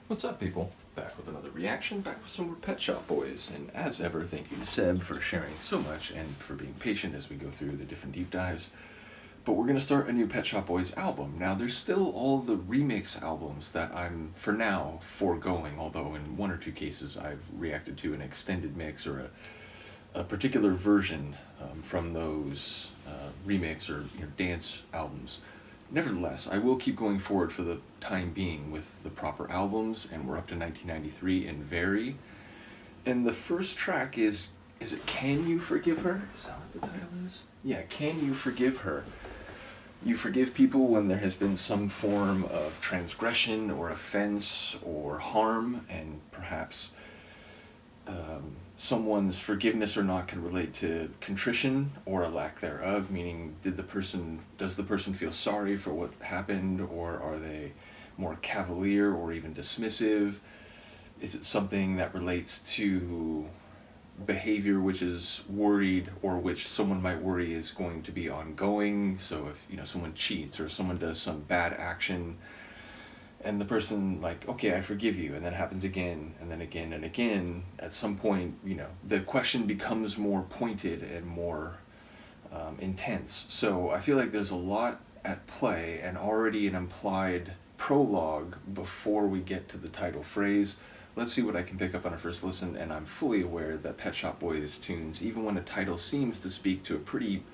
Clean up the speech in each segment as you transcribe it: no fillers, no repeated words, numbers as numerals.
What's up, people? Back with another reaction, back with some more Pet Shop Boys. And as ever, thank you to Seb for sharing so much and for being patient as we go through the different deep dives. But we're going to start a new Pet Shop Boys album. Now, there's still all the remix albums that I'm, for now, foregoing, although in one or two cases I've reacted to an extended mix or a particular version from those remix or dance albums. Nevertheless, I will keep going forward for the time being with the proper albums, and we're up to 1993 and Very. And the first track is it Can You Forgive Her? Is that what the title is? Yeah, Can You Forgive Her? You forgive people when there has been some form of transgression or offense or harm, and perhaps someone's forgiveness or not can relate to contrition or a lack thereof, meaning does the person feel sorry for what happened, or are they more cavalier or even dismissive? Is it something that relates to behavior which is worried or which someone might worry is going to be ongoing? So if someone cheats or someone does some bad action and the person okay, I forgive you, and then it happens again and then again and again, at some point the question becomes more pointed and more intense. So I feel like there's a lot at play and already an implied prologue before we get to the title phrase. Let's see what I can pick up on a first listen, and I'm fully aware that Pet Shop Boys tunes, even when a title seems to speak to a pretty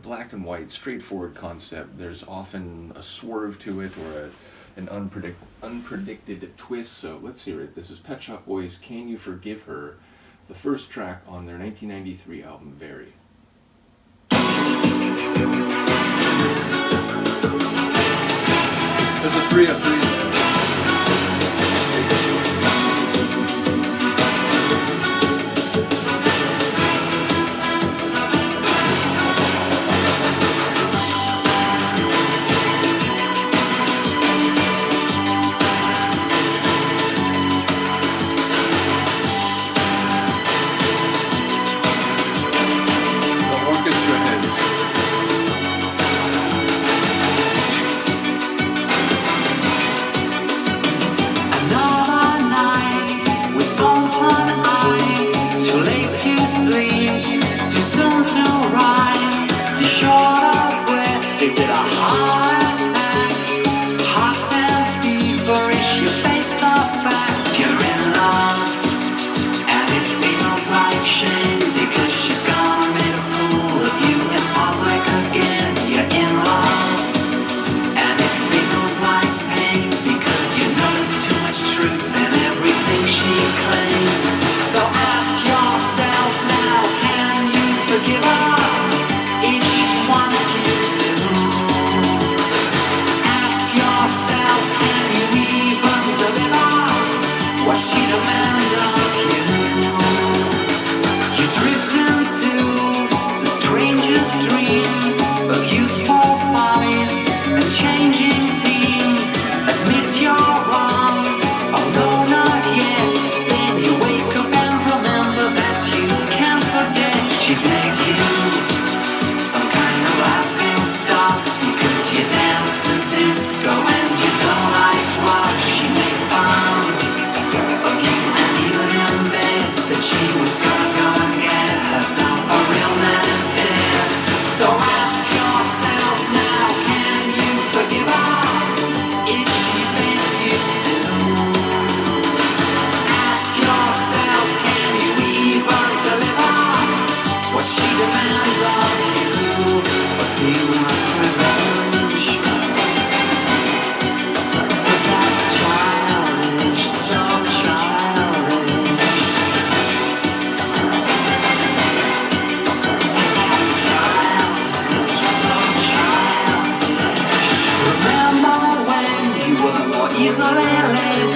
black and white, straightforward concept, there's often a swerve to it or an unpredicted twist. So let's hear it. This is Pet Shop Boys' Can You Forgive Her, the first track on their 1993 album, Very. There's a 3 of 3 there.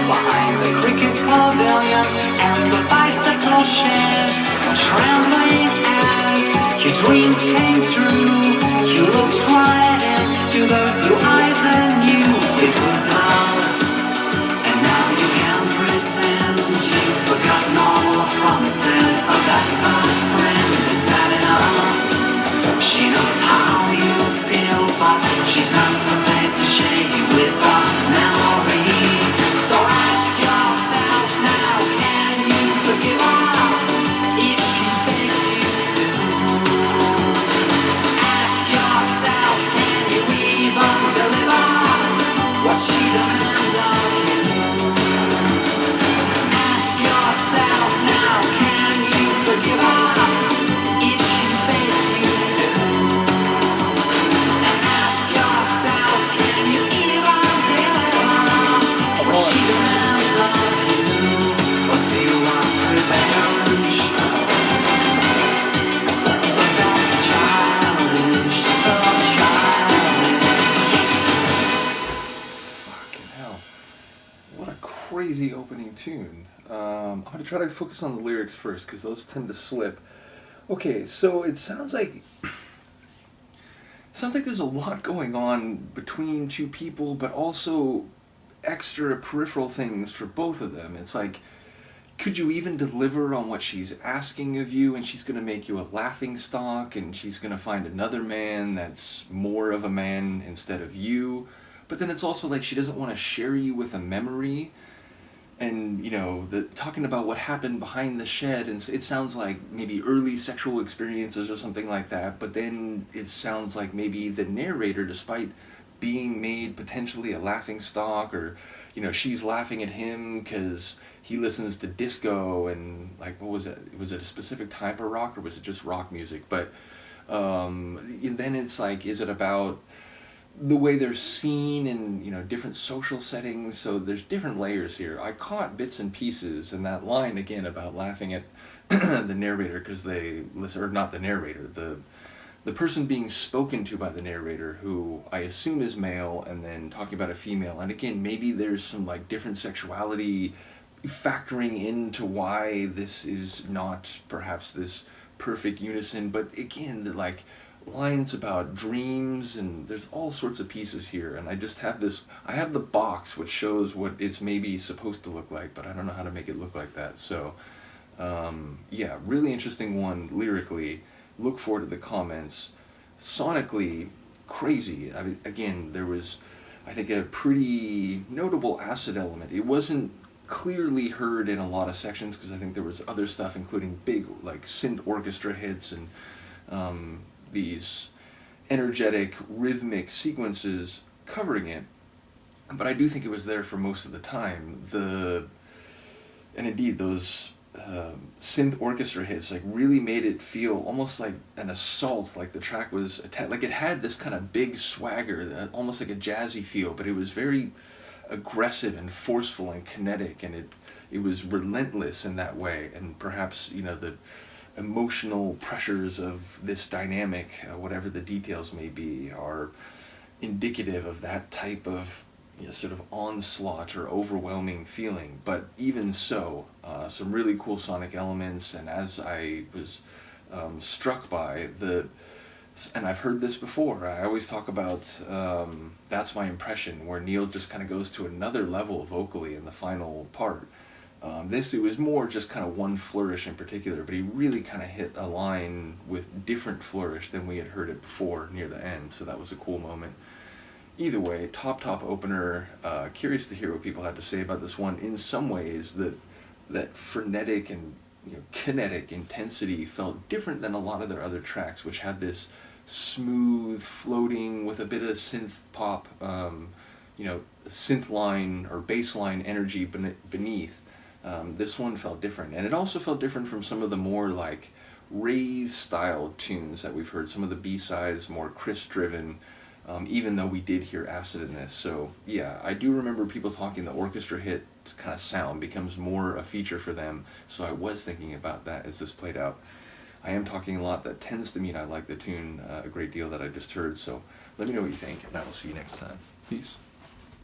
Behind the cricket pavilion and the bicycle shed, trembling as your dreams came true. You looked right into those blue eyes and knew it was love. And now you can pretend you've forgotten all the promises of that first friend. It's bad enough. She knows how you feel, but she's not prepared to share you with a memory. So ask your crazy opening tune. I'm going to try to focus on the lyrics first because those tend to slip. Okay, so it sounds like there's a lot going on between two people, but also extra peripheral things for both of them. It's like, could you even deliver on what she's asking of you, and she's going to make you a laughing stock, and she's going to find another man that's more of a man instead of you? But then it's also like she doesn't want to share you with a memory, and talking about what happened behind the shed, and it sounds like maybe early sexual experiences or something like that. But then it sounds like maybe the narrator, despite being made potentially a laughing stock, or she's laughing at him because he listens to disco, and like, what was it? Was it a specific type of rock, or was it just rock music? But and then it's like, is it about the way they're seen in different social settings? So there's different layers here. I caught bits and pieces, and that line again about laughing at the narrator because they listen, or not the narrator, the person being spoken to by the narrator, who I assume is male, and then talking about a female. And again, maybe there's some like different sexuality factoring into why this is not perhaps this perfect unison. But again, the like lines about dreams, and there's all sorts of pieces here. And I just have I have the box which shows what it's maybe supposed to look like, but I don't know how to make it look like that. So yeah, really interesting one lyrically. Look forward to the comments. Sonically, crazy. I mean, again, there was, I think, a pretty notable acid element. It wasn't clearly heard in a lot of sections because I think there was other stuff, including big like synth orchestra hits and these energetic rhythmic sequences covering it. But I do think it was there for most of the time. And indeed, those synth orchestra hits like really made it feel almost like an assault, like the track was like it had this kind of big swagger, almost like a jazzy feel, but it was very aggressive and forceful and kinetic, and it was relentless in that way. And perhaps the emotional pressures of this dynamic, whatever the details may be, are indicative of that type of sort of onslaught or overwhelming feeling. But even so, some really cool sonic elements. And as I was struck by and I've heard this before, I always talk about That's My Impression, where Neil just kind of goes to another level vocally in the final part. It was more just kind of one flourish in particular, but he really kind of hit a line with different flourish than we had heard it before near the end, so that was a cool moment. Either way, top opener. Curious to hear what people had to say about this one. In some ways, that frenetic and kinetic intensity felt different than a lot of their other tracks, which had this smooth floating with a bit of synth pop, synth line or bass line energy beneath. This one felt different, and it also felt different from some of the more like rave style tunes that we've heard. Some of the B-sides more Chris driven, even though we did hear acid in this. So yeah, I do remember people talking the orchestra hit kind of sound becomes more a feature for them, so I was thinking about that as this played out. I am talking a lot. That tends to mean I like the tune a great deal that I just heard, so let me know what you think, and I will see you next time. Peace.